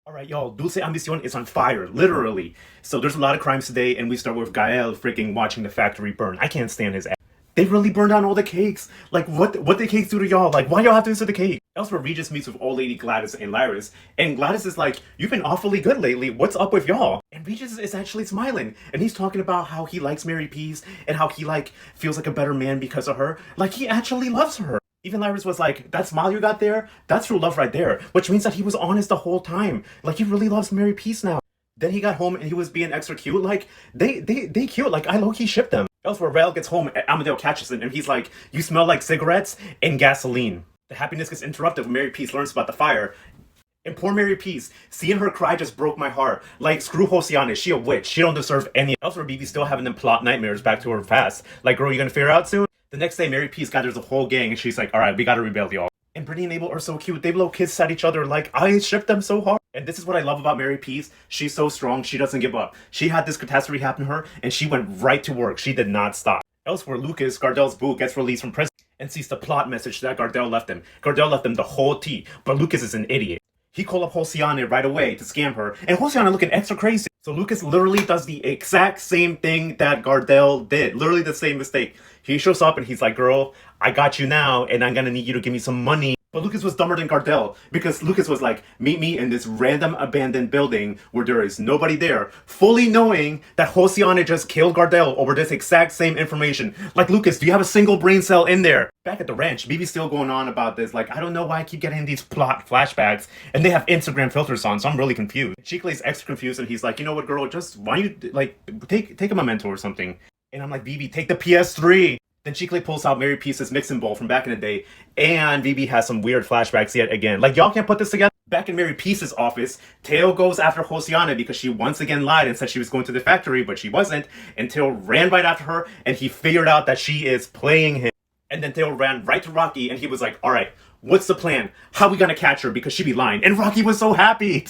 All right, y'all, Dulce Ambicion is on fire, literally. So there's a lot of crimes today, and we start with Gael freaking watching the factory burn. I can't stand his ass. They really burned down all the cakes. Like, what the cakes do to y'all? Like, why y'all have to do the cake? Elsewhere, Regis meets with old lady Gladys and Lyris, and Gladys is like, you've been awfully good lately. What's up with y'all? And Regis is actually smiling, and he's talking about how he likes Mary Peace, and how he, like, feels like a better man because of her. Like, he actually loves her. Even Lyris was like, that smile you got there, that's true love right there. Which means that he was honest the whole time. Like, he really loves Mary Peace now. Then he got home and he was being extra cute. Like, they cute. Like, I low-key shipped them. Elsewhere, Rael gets home, Amadeo catches him, and he's like, you smell like cigarettes and gasoline. The happiness gets interrupted when Mary Peace learns about the fire. And poor Mary Peace, seeing her cry just broke my heart. Like, screw Josiane, she a witch. She don't deserve any. Elsewhere, Bibi's still having them plot nightmares back to her past. Like, girl, you gonna figure it out soon? The next day, Mary Peace gathers a whole gang, and she's like, alright, we gotta rebel, y'all. And Brittany and Abel are so cute. They blow kisses at each other. Like, I ship them so hard. And this is what I love about Mary Peace. She's so strong. She doesn't give up. She had this catastrophe happen to her, and she went right to work. She did not stop. Elsewhere, Lucas, Gardel's boo, gets released from prison and sees the plot message that Gardel left him. Gardel left him the whole tea, but Lucas is an idiot. He called up Josiane right away to scam her, and Josiane looking extra crazy. So Lucas literally does the exact same thing that Gardel did. Literally the same mistake. He shows up and he's like, girl, I got you now, and I'm gonna need you to give me some money. But Lucas was dumber than Gardel, because Lucas was like, meet me in this random abandoned building where there is nobody there, fully knowing that Josiane just killed Gardel over this exact same information. Like, Lucas, do you have a single brain cell in there? Back at the ranch, Bibi's still going on about this, like, I don't know why I keep getting these plot flashbacks, and they have Instagram filters on, so I'm really confused. Chicle's extra confused, and he's like, you know what, girl, just, why don't you, like, take a memento or something. And I'm like, Bibi, take the PS3! Then Chicle pulls out Mary Peace's mixing bowl from back in the day, and Bibi has some weird flashbacks yet again. Like, y'all can't put this together? Back in Mary Peace's office, Teo goes after Josiane because she once again lied and said she was going to the factory, but she wasn't, and Teo ran right after her, and he figured out that she is playing him. And then Teo ran right to Rocky, and he was like, alright, what's the plan? How we gonna catch her? Because she be lying. And Rocky was so happy!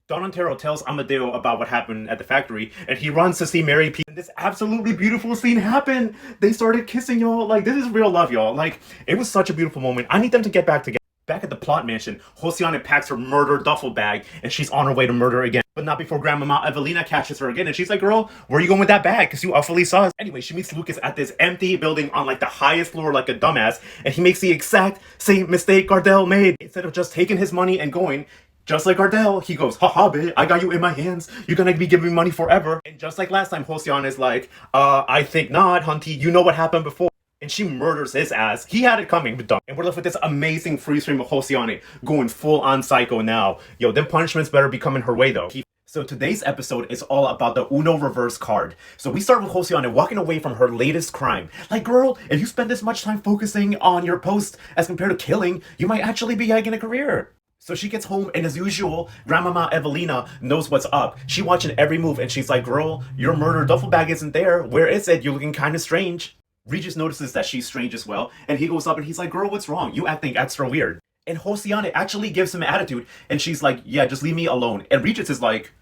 Don Antero tells Amadeo about what happened at the factory, and he runs to see Mary Peace. And this absolutely beautiful scene happened. They started kissing, y'all. Like, this is real love, y'all. Like, it was such a beautiful moment. I need them to get back together. Back at the plot mansion, Josiane packs her murder duffel bag, and she's on her way to murder again. But not before Grandmama Evelina catches her again, and she's like, girl, where are you going with that bag? Because you awfully sus. Anyway, she meets Lucas at this empty building on, like, the highest floor like a dumbass, and he makes the exact same mistake Gardel made. Instead of just taking his money and going, just like Gardel, he goes, haha, bitch, I got you in my hands. You're gonna be giving me money forever. And just like last time, Josiane is like, I think not, hunty. You know what happened before. And she murders his ass. He had it coming, but done. And we're left with this amazing freeze frame of Josiane going full on psycho now. Yo, them punishments better be coming her way, though. So today's episode is all about the Uno reverse card. So we start with Josiane walking away from her latest crime. Like, girl, if you spend this much time focusing on your post as compared to killing, you might actually be getting a career. So she gets home, and as usual, Grandmama Evelina knows what's up. She watching every move, and she's like, girl, your murder duffel bag isn't there. Where is it? You're looking kind of strange. Regis notices that she's strange as well, and he goes up and he's like, girl, what's wrong? You acting extra weird. And Josiane actually gives him an attitude, and she's like, yeah, just leave me alone. And Regis is like,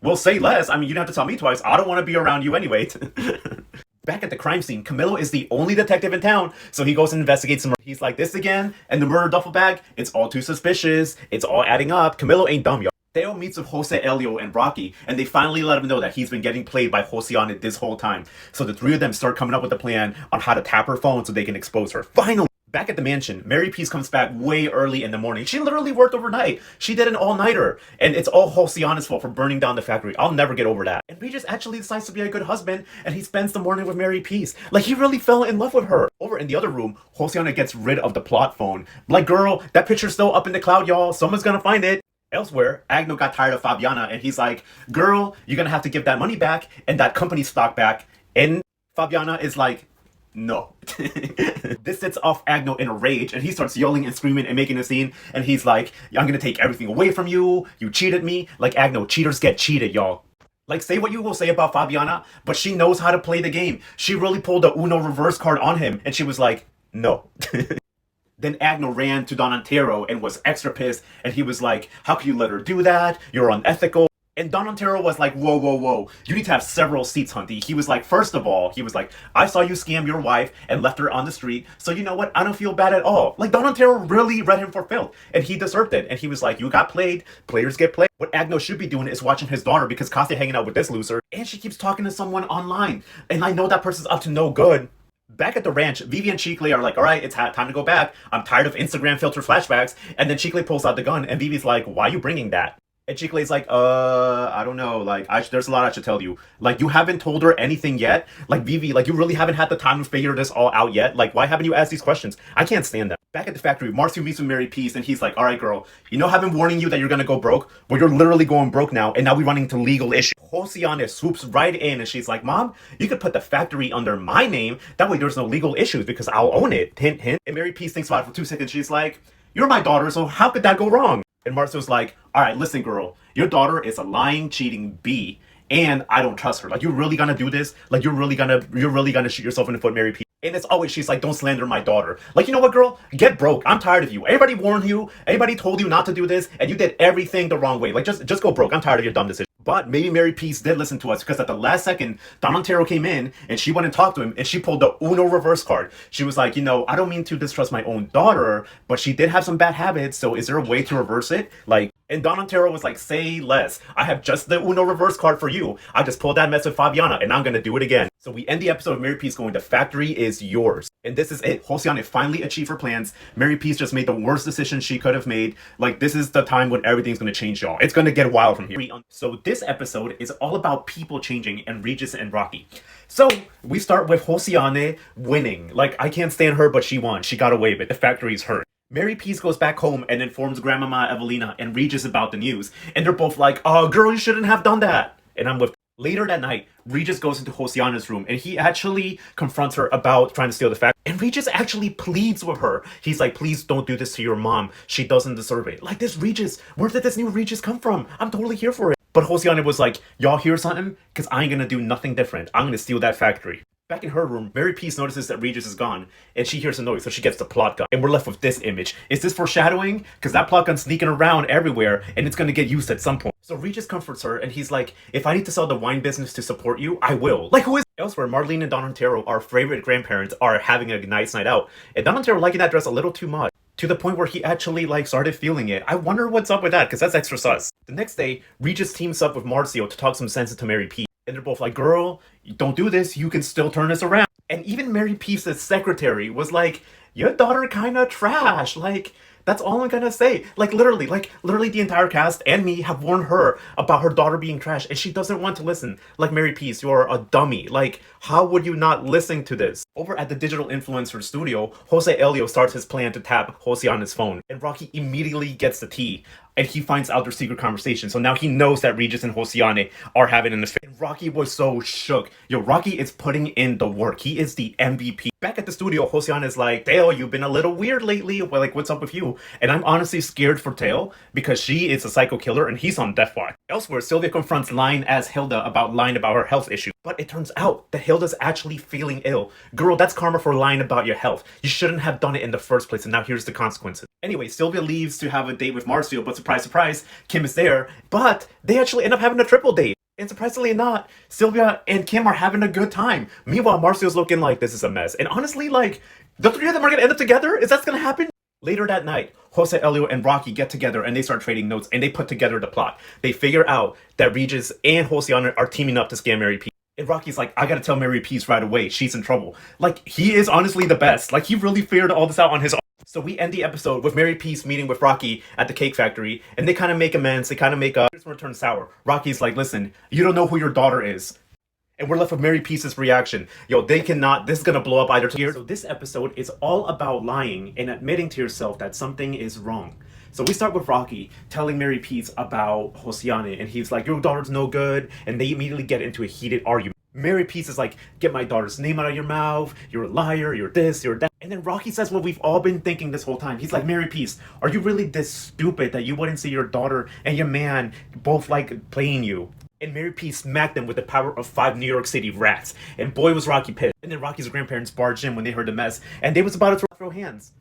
well, say less. I mean, you don't have to tell me twice. I don't want to be around you anyway. Back at the crime scene, Camilo is the only detective in town, so he goes and investigates some. He's like, this again? And the murder duffel bag? It's all too suspicious. It's all adding up. Camilo ain't dumb, y'all. Theo meets with Jose Elio and Rocky, and they finally let him know that he's been getting played by Josiane this whole time. So the three of them start coming up with a plan on how to tap her phone so they can expose her. Finally! Back at the mansion, Mary Peace comes back way early in the morning. She literally worked overnight. She did an all-nighter. And it's all Josiane's fault for burning down the factory. I'll never get over that. And Regis actually decides to be a good husband, and he spends the morning with Mary Peace. Like, he really fell in love with her. Over in the other room, Josiane gets rid of the plot phone. Like, girl, that picture's still up in the cloud, y'all. Someone's gonna find it. Elsewhere, Agno got tired of Fabiana, and he's like, girl, you're gonna have to give that money back and that company stock back. And Fabiana is like, no. This sets off Agno in a rage, and he starts yelling and screaming and making a scene, and he's like, I'm gonna take everything away from you. You cheated me. Like, Agno, cheaters get cheated, y'all. Like, say what you will say about Fabiana, but she knows how to play the game. She really pulled the Uno reverse card on him, and she was like, no. Then Agno ran to Don Antero and was extra pissed, and he was like, how could you let her do that? You're unethical. And Don Otero was like, whoa, whoa, whoa. You need to have several seats, Hunty. He was like, first of all, he was like, I saw you scam your wife and left her on the street. So you know what? I don't feel bad at all. Like, Don Otero really read him for filth. And he deserved it. And he was like, you got played. Players get played. What Agno should be doing is watching his daughter because Kase hanging out with this loser. And she keeps talking to someone online. And I know that person's up to no good. Back at the ranch, Vivi and Chikle are like, all right, it's time to go back. I'm tired of Instagram filter flashbacks. And then Chikle pulls out the gun and Vivi's like, why are you bringing that? And Chikle's like, I don't know. Like, there's a lot I should tell you. Like, you haven't told her anything yet. Like, Vivi, like, you really haven't had the time to figure this all out yet. Like, why haven't you asked these questions? I can't stand that. Back at the factory, Marcio meets with Mary Peace, and he's like, all right, girl, you know I've been warning you that you're gonna go broke? Well, you're literally going broke now, and now we're running into legal issues. Josiane swoops right in, and she's like, Mom, you could put the factory under my name. That way there's no legal issues, because I'll own it. Hint, hint. And Mary Peace thinks about it for 2 seconds. She's like, you're my daughter, so how could that go wrong? And Marcio's like, all right, listen, girl, your daughter is a lying, cheating bee, and I don't trust her. Like, you're really gonna do this? Like, you're really gonna shoot yourself in the foot, Mary P. And it's always, she's like, don't slander my daughter. Like, you know what, girl? Get broke. I'm tired of you. Everybody warned you. Everybody told you not to do this, and you did everything the wrong way. Like, just go broke. I'm tired of your dumb decisions. But maybe Mary Peace did listen to us because at the last second, Don Otero came in and she went and talked to him and she pulled the Uno reverse card. She was like, you know, I don't mean to distrust my own daughter, but she did have some bad habits. So is there a way to reverse it? Like, and Don Otero was like, say less. I have just the Uno reverse card for you. I just pulled that mess with Fabiana and I'm going to do it again. So we end the episode of Mary Peace going, the factory is yours. And this is it. Josiane finally achieved her plans. Mary Peace just made the worst decision she could have made. Like, this is the time when everything's going to change, y'all. It's going to get wild from here. So this episode is all about people changing and Regis and Rocky. So we start with Josiane winning. Like, I can't stand her, but she won. She got away with it. The factory's hers. Mary Peace goes back home and informs Grandmama Evelina and Regis about the news. And they're both like, oh, girl, you shouldn't have done that. And I'm with. Later that night, Regis goes into Josiane's room and he actually confronts her about trying to steal the factory. And Regis actually pleads with her. He's like, please don't do this to your mom. She doesn't deserve it. Like, this Regis, where did this new Regis come from? I'm totally here for it. But Josiane was like, y'all hear something? Because I ain't gonna do nothing different. I'm gonna steal that factory. Back in her room, Mary Peace notices that Regis is gone, and she hears a noise, so she gets the plot gun. And we're left with this image. Is this foreshadowing? Because that plot gun's sneaking around everywhere, and it's going to get used at some point. So Regis comforts her, and he's like, if I need to sell the wine business to support you, I will. Like, who is... Elsewhere, Marlene and Don Otero, our favorite grandparents, are having a nice night out. And Don Otero liking that dress a little too much. To the point where he actually, like, started feeling it. I wonder what's up with that, because that's extra sus. The next day, Regis teams up with Marcio to talk some sense into Mary Peace. And they're both like, girl, don't do this. You can still turn this around. And even Mary Peace's secretary was like, your daughter kinda trash. Like, that's all I'm gonna say. Like literally the entire cast and me have warned her about her daughter being trash, and she doesn't want to listen. Like, Mary Peace, you're a dummy. Like, how would you not listen to this? Over at the digital influencer studio, Jose Elio starts his plan to tap Josiane's phone, and Rocky immediately gets the tea. And he finds out their secret conversation. So now he knows that Regis and Josiane are having an affair. And Rocky was so shook. Yo, Rocky is putting in the work. He is the MVP. Back at the studio, Josiane is like, Dale, you've been a little weird lately. Well, like, what's up with you? And I'm honestly scared for Dale because she is a psycho killer and he's on death watch. Elsewhere, Sylvia confronts Line as Hilda about lying about her health issue. But it turns out that Hilda's actually feeling ill. Girl, that's karma for lying about your health. You shouldn't have done it in the first place, and now here's the consequences. Anyway, Sylvia leaves to have a date with Marcio, but surprise, surprise, Kim is there. But they actually end up having a triple date. And surprisingly not, Sylvia and Kim are having a good time. Meanwhile, Marcio's looking like this is a mess. And honestly, like, the three of them are gonna end up together? Is that gonna happen? Later that night, Jose Elio and Rocky get together and they start trading notes and they put together the plot. They figure out that Regis and Josiane are teaming up to scam Mary Peace. And Rocky's like, I gotta tell Mary Peace right away. She's in trouble. Like, he is honestly the best. Like, he really figured all this out on his own. So we end the episode with Mary Peace meeting with Rocky at the cake factory. And they kind of make amends. They kind of make this one turn sour. Rocky's like, listen, you don't know who your daughter is. And we're left with Mary Peace's reaction. Yo, they cannot, this is gonna blow up either here. So this episode is all about lying and admitting to yourself that something is wrong. So we start with Rocky telling Mary Peace about Josiane, and he's like, your daughter's no good, and they immediately get into a heated argument. Mary Peace is like, get my daughter's name out of your mouth, you're a liar, you're this, you're that. And then Rocky says what we've all been thinking this whole time. He's like, Mary Peace, are you really this stupid that you wouldn't see your daughter and your man both like playing you? And Mary Peace smacked them with the power of 5 New York City rats. And boy was Rocky pissed. And then Rocky's grandparents barged in when they heard the mess, and they was about to throw hands.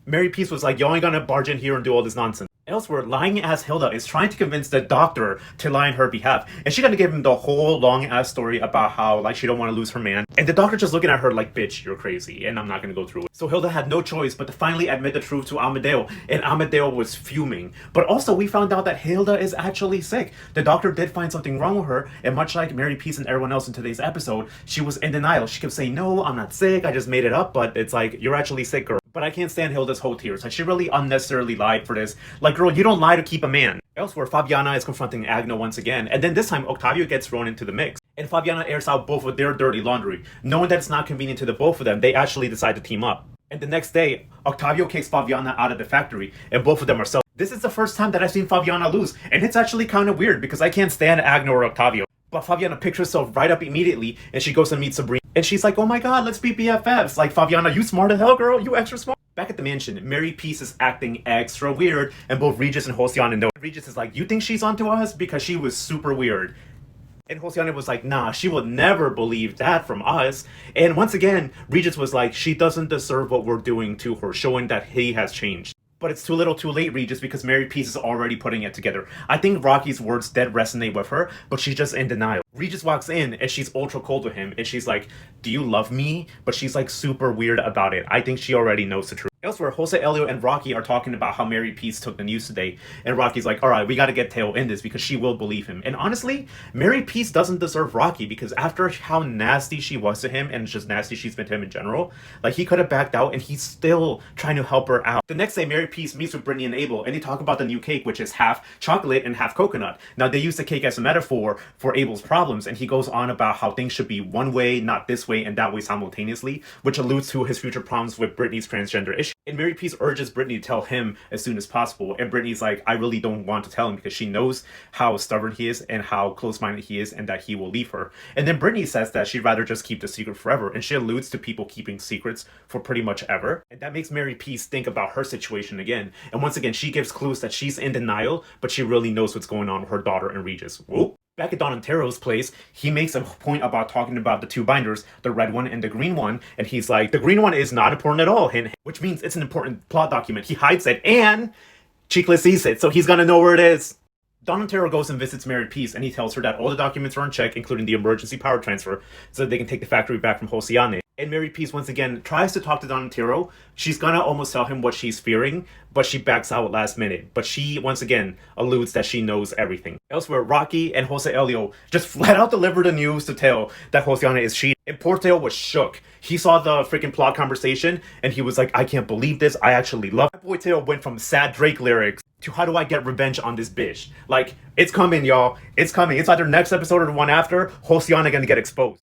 Mary Peace was like, y'all ain't gonna barge in here and do all this nonsense. Elsewhere, lying-ass Hilda is trying to convince the doctor to lie on her behalf, and she's gonna give him the whole long-ass story about how, like, she don't want to lose her man, and the doctor just looking at her like, bitch, you're crazy, and I'm not gonna go through it. So Hilda had no choice but to finally admit the truth to Amadeo, and Amadeo was fuming. But also, we found out that Hilda is actually sick. The doctor did find something wrong with her, and much like Mary Peace and everyone else in today's episode, she was in denial. She kept saying, no, I'm not sick, I just made it up, but it's like, you're actually sick, girl. But I can't stand Hilda's whole tears. Like, she really unnecessarily lied for this. Like, girl, you don't lie to keep a man. Elsewhere, Fabiana is confronting Agno once again, and then this time Octavio gets thrown into the mix. And Fabiana airs out both of their dirty laundry. Knowing that it's not convenient to the both of them, they actually decide to team up. And the next day, Octavio kicks Fabiana out of the factory, and both of them are self. This is the first time that I've seen Fabiana lose, and it's actually kind of weird because I can't stand Agno or Octavio. But Fabiana picks herself right up immediately, and she goes and meets Sabrina. And she's like, oh my god, let's be BFFs. Like, Fabiana, you smart as hell, girl. You extra smart. Back at the mansion, Mary Peace is acting extra weird, and both Regis and Josiane know. Regis is like, you think she's onto us? Because she was super weird. And Josiane was like, nah, she would never believe that from us. And once again, Regis was like, she doesn't deserve what we're doing to her, showing that he has changed. But it's too little too late, Regis, because Mary Peace is already putting it together. I think Rocky's words dead resonate with her, but she's just in denial. Regis walks in, and she's ultra cold with him, and she's like, do you love me? But she's like super weird about it. I think she already knows the truth. Elsewhere, Jose Elio and Rocky are talking about how Mary Peace took the news today, and Rocky's like, alright, we gotta get Teo in this because she will believe him. And honestly, Mary Peace doesn't deserve Rocky because after how nasty she was to him, and just nasty she's been to him in general, like, he could have backed out, and he's still trying to help her out. The next day, Mary Peace meets with Brittany and Abel, and they talk about the new cake, which is half chocolate and half coconut. Now, they use the cake as a metaphor for Abel's problems, and he goes on about how things should be one way, not this way, and that way simultaneously, which alludes to his future problems with Brittany's transgender issue. And Mary Peace urges Brittany to tell him as soon as possible, and Brittany's like, I really don't want to tell him because she knows how stubborn he is and how close-minded he is and that he will leave her. And then Brittany says that she'd rather just keep the secret forever, and she alludes to people keeping secrets for pretty much ever. And that makes Mary Peace think about her situation again. And once again, she gives clues that she's in denial, but she really knows what's going on with her daughter and Regis. Whoop. Back at Donatello's place, he makes a point about talking about the two binders, the red one and the green one, and he's like, the green one is not important at all, which means it's an important plot document. He hides it, and Chiclet sees it, so he's gonna know where it is. Donatello goes and visits Mary Peace, and he tells her that all the documents are in check, including the emergency power transfer, so that they can take the factory back from Josiane. And Mary Peace once again tries to talk to Donatello. She's gonna almost tell him what she's fearing, but she backs out last minute. But she once again alludes that she knows everything. Elsewhere, Rocky and Jose Elio just flat out deliver the news to Teo that Josiane is cheating. And poor Teo was shook. He saw the freaking plot conversation, and he was like, I can't believe this. I actually love it. That boy Teo went from sad Drake lyrics to how do I get revenge on this bitch? Like, it's coming, y'all. It's coming. It's either next episode or the one after. Josiane gonna get exposed.